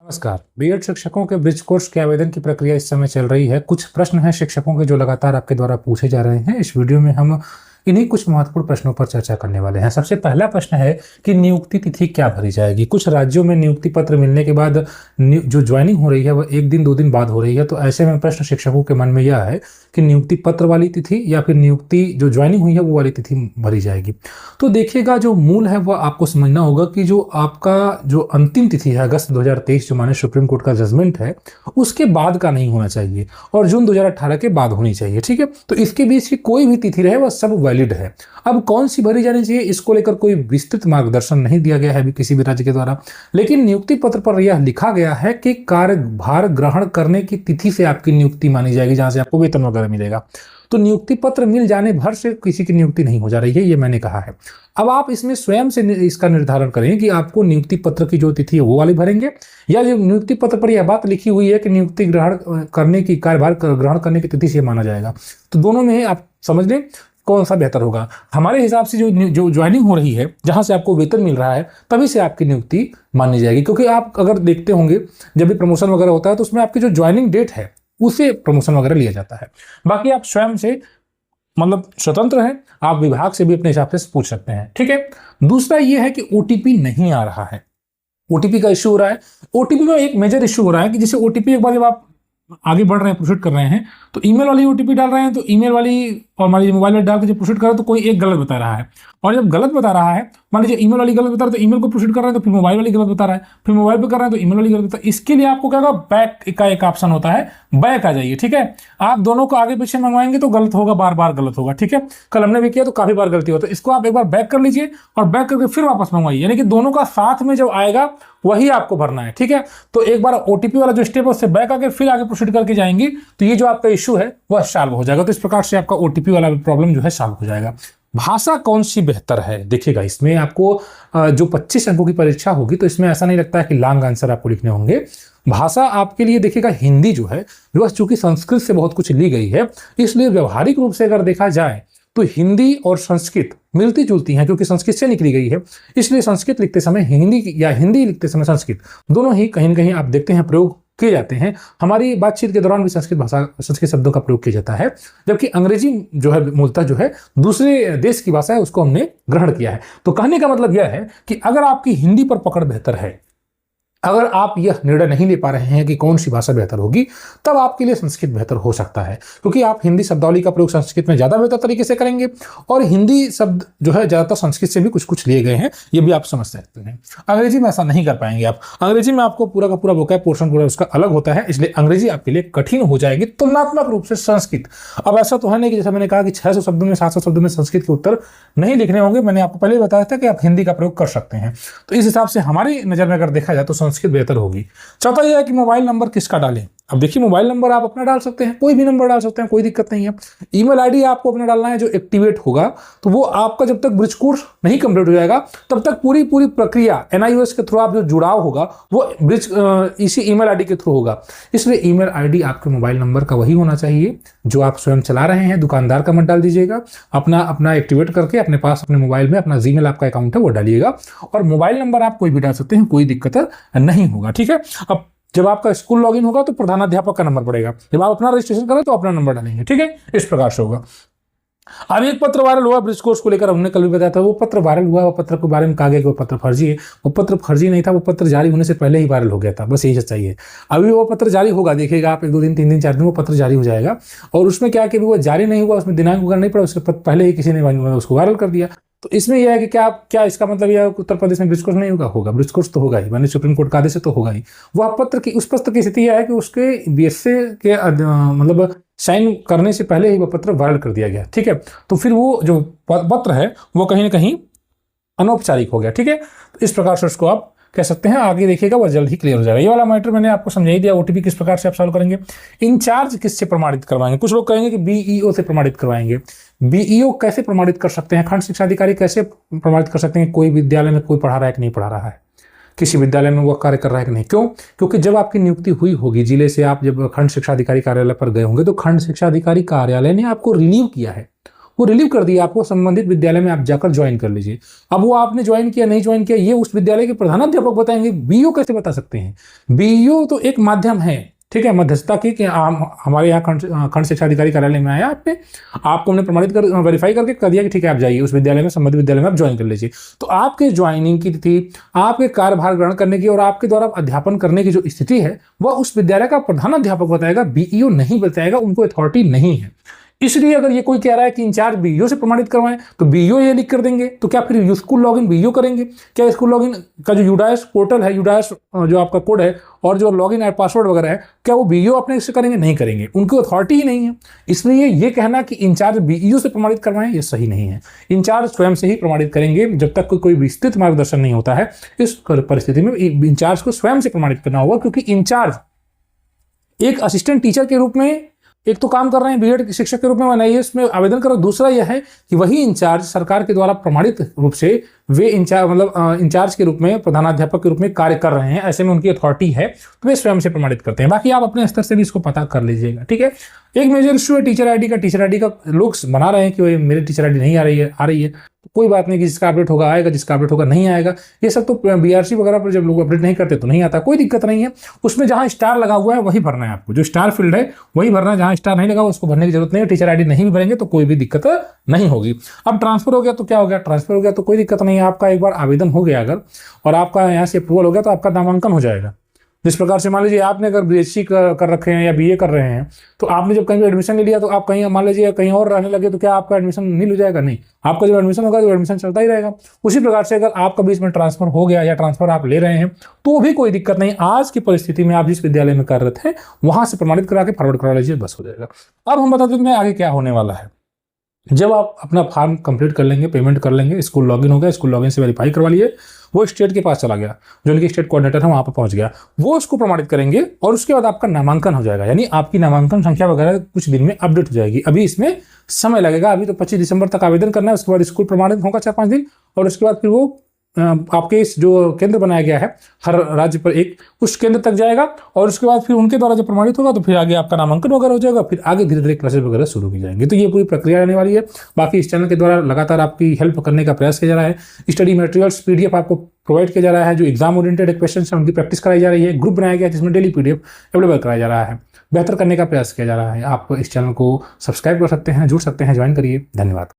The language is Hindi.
नमस्कार। बीएड शिक्षकों के ब्रिज कोर्स के आवेदन की प्रक्रिया इस समय चल रही है। कुछ प्रश्न हैं शिक्षकों के जो लगातार आपके द्वारा पूछे जा रहे हैं। इस वीडियो में हम इन्हीं कुछ महत्वपूर्ण प्रश्नों पर चर्चा करने वाले हैं। सबसे पहला प्रश्न है कि नियुक्ति तिथि क्या भरी जाएगी। कुछ राज्यों में नियुक्ति पत्र मिलने के बाद जो ज्वाइनिंग हो रही है वह 1 दिन 2 दिन बाद हो रही है। तो ऐसे में प्रश्न शिक्षकों के मन में यह है कि नियुक्ति पत्र वाली तिथि या फिर नियुक्ति जो ज्वाइनिंग हुई है वो वाली तिथि भरी जाएगी। तो देखिएगा, जो मूल है वह आपको समझना होगा कि जो आपका जो अंतिम तिथि है अगस्त 2023 जो माननीय सुप्रीम कोर्ट का जजमेंट है उसके बाद का नहीं होना चाहिए और जून 2018 के बाद होनी चाहिए। ठीक है, तो इसके बीच की कोई भी तिथि रहे वह सब वैलिड है। अब कौन सी भरी जानी चाहिए इसको लेकर कोई विस्तृत मार्गदर्शन नहीं दिया गया है अभी किसी भी राज्य के द्वारा, लेकिन नियुक्ति पत्र पर यह लिखा गया है कि कार्यभार ग्रहण करने की तिथि से आपकी नियुक्ति मानी जाएगी, जहां से आपको वेतन वगैरह मिलेगा। तो नियुक्ति पत्र मिल जाने भर से किसी की नियुक्ति नहीं हो जा रही है, ये मैंने कहा है। अब आप इसमें स्वयं से इसका निर्धारण करें कि आपको नियुक्ति पत्र की जो तिथि है वो वाली भरेंगे, या जो नियुक्ति पत्र पर यह बात लिखी हुई है कि नियुक्ति ग्रहण करने की कार्यभार ग्रहण करने की तिथि से माना जाएगा। तो दोनों में आप समझ लें कौन सा बेहतर होगा। हमारे हिसाब से जो ज्वाइनिंग हो रही है, जहां से आपको वेतन मिल रहा है, तभी से आपकी नियुक्ति मानी जाएगी। क्योंकि आप अगर देखते होंगे जब भी प्रमोशन वगैरह होता है तो उसमें आपकी जो ज्वाइनिंग डेट है उसे प्रमोशन वगैरह लिया जाता है। बाकी आप स्वयं से मतलब स्वतंत्र हैं, आप विभाग से भी अपने हिसाब से पूछ सकते हैं। ठीक है, दूसरा ये है कि ओटीपी नहीं आ रहा है। ओटीपी का इश्यू हो रहा है। ओटीपी में एक मेजर इश्यू हो रहा है कि जैसे ओटीपी एक बार जब आप आगे बढ़ रहे हैं, प्रोसीड कर रहे हैं, तो ईमेल वाली ओटीपी डाल रहे हैं, तो ईमेल वाली और मान लीजिए मोबाइल में डाल के जब प्रोसीड कर रहे हैं तो कोई एक गलत बता रहा है, और जब गलत बता रहा है, मान लीजिए ईमेल वाली गलत बता रहा है तो ईमेल को प्रोसीड कर रहे हैं तो फिर मोबाइल वाली गलत बता रहा है, फिर मोबाइल पे कर रहे हैं तो ईमेल वाली गलत बता रहा है। इसके लिए आपको क्या होगा, बैक का एक ऑप्शन होता है, बैक आ जाइए। ठीक है, आप दोनों को आगे पीछे मंगवाएंगे तो गलत होगा, बार बार गलत होगा। ठीक है, कल हमने भी किया तो काफी बार गलती होता है। इसको आप एक बार बैक कर लीजिए और बैक करके फिर वापस मंगवाइए, यानी कि दोनों का साथ में जब आएगा वही आपको भरना है। ठीक है, तो एक बार ओटीपी वाला जो स्टेप है उससे बैक आके फिर आगे प्रोसीड करके जाएंगी तो ये जो आपका इश्यू है वह सॉल्व हो जाएगा। तो इस प्रकार से आपका ओटीपी वाला प्रॉब्लम जो है सॉल्व हो जाएगा। भाषा कौन सी बेहतर है, देखिएगा इसमें आपको जो 25 अंकों की परीक्षा होगी तो इसमें ऐसा नहीं लगता है कि लॉन्ग आंसर आपको लिखने होंगे। भाषा आपके लिए देखिएगा हिंदी जो है वह चूंकि संस्कृत से बहुत कुछ ली गई है, इसलिए व्यवहारिक रूप से अगर देखा जाए तो हिंदी और संस्कृत मिलती जुलती हैं, क्योंकि संस्कृत से निकली गई है, इसलिए संस्कृत लिखते समय हिंदी या हिंदी लिखते समय संस्कृत, दोनों ही कहीं न कहीं आप देखते हैं प्रयोग किए जाते हैं। हमारी बातचीत के दौरान भी संस्कृत शब्दों का प्रयोग किया जाता है, जबकि अंग्रेजी जो है मूलतः जो है दूसरे देश की भाषा है, उसको हमने ग्रहण किया है। तो कहने का मतलब यह है कि अगर आपकी हिंदी पर पकड़ बेहतर है, अगर आप यह निर्णय नहीं ले पा रहे हैं कि कौन सी भाषा बेहतर होगी, तब आपके लिए संस्कृत बेहतर हो सकता है, क्योंकि आप हिंदी शब्दावली का प्रयोग संस्कृत में ज़्यादा बेहतर तरीके से करेंगे और हिंदी शब्द जो है ज़्यादातर संस्कृत से भी कुछ कुछ लिए गए हैं, ये भी आप समझ सकते हैं। अंग्रेजी में ऐसा नहीं कर पाएंगे आप। अंग्रेजी में आपको पूरा का पूरा वोकैब पोर्शन पूरा उसका अलग होता है, इसलिए अंग्रेजी आपके लिए कठिन हो जाएगी तुलनात्मक रूप से संस्कृत। अब ऐसा तो है नहीं कि जैसा मैंने कहा कि 600 शब्दों में 700 शब्दों में संस्कृत के उत्तर नहीं लिखने होंगे। मैंने आपको पहले बताया था कि आप हिंदी का प्रयोग कर सकते हैं। तो इस हिसाब से हमारी नज़र में अगर देखा जाए तो संस्कृत बेहतर होगी। चौथा यह है कि मोबाइल नंबर किसका डालें। अब देखिए, मोबाइल नंबर आप अपना डाल सकते हैं, कोई भी नंबर डाल सकते हैं, कोई दिक्कत नहीं है। ईमेल आईडी आपको अपना डालना है जो एक्टिवेट होगा, तो वो आपका जब तक ब्रिज कोर्स नहीं कंप्लीट हो जाएगा तब तक पूरी प्रक्रिया एनआईओएस के थ्रू आप जो जुड़ाव होगा वो ब्रिज इसी ईमेल आईडी के थ्रू होगा। इसलिए ईमेल आईडी आपके मोबाइल नंबर का वही होना चाहिए जो आप स्वयं चला रहे हैं। दुकानदार का मत डाल दीजिएगा, अपना एक्टिवेट करके अपने पास अपने मोबाइल में अपना जीमेल आपका अकाउंट है वो डालिएगा, और मोबाइल नंबर आप कोई भी डाल सकते हैं, कोई दिक्कत नहीं होगा। ठीक है, अब जब आपका स्कूल लॉगिन होगा तो प्रधानाध्यापक का नंबर पड़ेगा, जब आप अपना रजिस्ट्रेशन करें तो अपना नंबर डालेंगे। ठीक है, इस प्रकार से होगा। अब एक पत्र वायरल हुआ ब्रिज कोर्स को लेकर, हमने कल भी बताया था। वो पत्र वायरल हुआ, वो पत्र के बारे में कहा गया कि वो पत्र फर्जी है। वो पत्र फर्जी नहीं था, वो पत्र जारी होने से पहले ही वायरल हो गया था, बस यही सच्चाई है। अभी वो पत्र जारी होगा, देखिएगा आप 1-2 दिन 3 दिन 4 दिन वो पत्र जारी हो जाएगा। और उसमें क्या है कि वो जारी नहीं हुआ, उसमें दिनांक वगैरह नहीं पड़ा, उसके पहले ही किसी ने उसको वायरल कर दिया। तो इसमें यह है कि क्या इसका मतलब यह उत्तर प्रदेश में ब्रिज कोर्स नहीं होगा ब्रिज कोर्स तो होगा ही, माननीय सुप्रीम कोर्ट का आदेश है तो होगा ही। वह पत्र की उस पत्र की स्थिति यह है कि उसके बीएसए के मतलब साइन करने से पहले ही वह पत्र वायरल कर दिया गया। ठीक है, तो फिर वो जो पत्र है वो कहीं ना कहीं अनौपचारिक हो गया। ठीक है, तो इस प्रकार से उसको आप कह सकते हैं। आगे देखिएगा वह जल्द ही क्लियर हो जाएगा। ये वाला मैटर मैंने आपको समझा ही दिया। ओटीपी किस प्रकार से आप सॉल्व करेंगे। इंचार्ज किससे प्रमाणित करवाएंगे। कुछ लोग कहेंगे कि बीईओ से प्रमाणित करवाएंगे। बीईओ कैसे प्रमाणित कर सकते हैं, खंड शिक्षा अधिकारी कैसे प्रमाणित कर सकते हैं कोई विद्यालय में कोई पढ़ा रहा है कि नहीं पढ़ा रहा है, किसी विद्यालय में वह कार्य कर रहा है कि नहीं। क्यों? क्योंकि जब आपकी नियुक्ति हुई होगी जिले से, आप जब खंड शिक्षा अधिकारी कार्यालय पर गए होंगे तो खंड शिक्षा अधिकारी कार्यालय ने आपको रिलीव किया है, वो रिलीव कर दिया आपको, संबंधित विद्यालय में आप जाकर ज्वाइन कर लीजिए। अब वो आपने ज्वाइन किया नहीं ज्वाइन किया, ये उस विद्यालय के प्रधानाध्यापक बताएंगे। बीईओ कैसे बता सकते हैं? बीईओ तो एक माध्यम है, ठीक है, मध्यस्थता की, कि हमारे यहाँ खंड शिक्षा अधिकारी कार्यालय में आया आपने, आपको हमने प्रमाणित कर वेरीफाई करके कर दिया कि ठीक है आप जाइए उस विद्यालय में, संबंधित विद्यालय में आप ज्वाइन कर लीजिए। तो आपके ज्वाइनिंग की तिथि, आपके कार्यभार ग्रहण करने की और आपके द्वारा अध्यापन करने की जो स्थिति है वह उस विद्यालय का प्रधानाध्यापक बताएगा, बीईओ नहीं बताएगा, उनको अथॉरिटी नहीं है। इसलिए अगर ये कोई कह रहा है कि इंचार्ज बीईओ से प्रमाणित करवाएं तो बीईओ ये लिख कर देंगे, तो क्या फिर स्कूल लॉगिन बीईओ करेंगे? क्या स्कूल लॉगिन का जो यूडाइस पोर्टल है, यूडाइस जो आपका कोड है और जो लॉगिन एंड पासवर्ड वगैरह है, क्या वो बीईओ अपने से करेंगे? नहीं करेंगे, उनको अथॉरिटी ही नहीं है। इसलिए ये कहना कि इंचार्ज बीईओ से प्रमाणित करवाएं, ये सही नहीं है। इंचार्ज स्वयं से ही प्रमाणित करेंगे, जब तक कोई विस्तृत मार्गदर्शन नहीं होता है। इस परिस्थिति में इंचार्ज को स्वयं से प्रमाणित करना होगा, क्योंकि इंचार्ज एक असिस्टेंट टीचर के रूप में एक तो काम कर रहे हैं, बीएड शिक्षक के रूप में एनआईएएस में आवेदन करो। दूसरा यह है कि वही इंचार्ज सरकार के द्वारा प्रमाणित रूप से वे इंचार्ज के रूप में, प्रधानाध्यापक के रूप में कार्य कर रहे हैं, ऐसे में उनकी अथॉरिटी है, तो वे स्वयं से प्रमाणित करते हैं। बाकी आप अपने स्तर से भी इसको पता कर लीजिएगा, ठीक है। एक मेजर इशू है टीचर आईडी का। टीचर आईडी का लोग बना रहे हैं कि मेरी टीचर आईडी नहीं आ रही है। कोई बात नहीं कि जिसका अपडेट होगा आएगा, जिसका अपडेट होगा नहीं आएगा। ये सब तो बीआरसी वगैरह पर जब लोग अपडेट नहीं करते तो नहीं आता, कोई दिक्कत नहीं है। उसमें जहां स्टार लगा हुआ है वही भरना है आपको, जो स्टार फील्ड है वही भरना है। जहां स्टार नहीं लगा उसको भरने की जरूरत नहीं है। टीचर आईडी नहीं भी भरेंगे तो कोई भी दिक्कत नहीं होगी। अब ट्रांसफर हो गया तो क्या हो गया? ट्रांसफर हो गया तो कोई दिक्कत नहीं है। आपका एक बार आवेदन हो गया अगर और आपका यहाँ से अप्रूवल हो गया तो आपका नामांकन हो जाएगा। जिस प्रकार से मान लीजिए आपने अगर बीएससी कर रखे हैं या बीए कर रहे हैं, तो आपने जब कहीं एडमिशन ले लिया तो आप कहीं मान लीजिए कहीं और रहने लगे तो क्या आपका एडमिशन नहीं हो जाएगा? नहीं, आपका जब एडमिशन होगा तो एडमिशन चलता ही रहेगा। उसी प्रकार से अगर आपका बीच में ट्रांसफर हो गया या ट्रांसफर आप ले रहे हैं तो भी कोई दिक्कत नहीं। आज की परिस्थिति में आप जिस विद्यालय में कार्यरत हैं वहां से प्रमाणित करा के फॉरवर्ड करा लीजिए, बस हो जाएगा। अब हम बता देते हैं आगे क्या होने वाला है। जब आप अपना फॉर्म कंप्लीट कर लेंगे, पेमेंट कर लेंगे, स्कूल लॉगिन हो गया, स्कूल लॉगिन से वेरीफाई करवा लिए, वो स्टेट के पास चला गया, जो उनके स्टेट कोऑर्डिनेटर है वहां पर पहुंच गया, वो उसको प्रमाणित करेंगे और उसके बाद आपका नामांकन हो जाएगा। यानी आपकी नामांकन संख्या वगैरह कुछ दिन में अपडेट हो जाएगी। अभी इसमें समय लगेगा, अभी तो 25 दिसंबर तक आवेदन करना है, उसके बाद स्कूल प्रमाणित होगा 4-5 दिन, और उसके बाद फिर वो आपके इस जो केंद्र बनाया गया है हर राज्य पर एक, उस केंद्र तक जाएगा और उसके बाद फिर उनके द्वारा जब प्रमाणित होगा तो फिर आगे आपका नामांकन वगैरह हो जाएगा। फिर आगे धीरे धीरे क्लासेस वगैरह शुरू की जाएंगी। तो ये पूरी प्रक्रिया रहने वाली है। बाकी इस चैनल के द्वारा लगातार आपकी हेल्प करने का प्रयास किया जा रहा है। स्टडी मटेरियल्स पीडीएफ आपको प्रोवाइड किया जा रहा है। जो एग्जाम ओरिएंटेड क्वेश्चन है उनकी प्रैक्टिस कराई जा रही है। ग्रुप बनाया गया है जिसमें डेली पीडीएफ अवेलेबल कराया जा रहा है। बेहतर करने का प्रयास किया जा रहा है। आप इस चैनल को सब्सक्राइब कर सकते हैं, जुड़ सकते हैं, ज्वाइन करिए। धन्यवाद।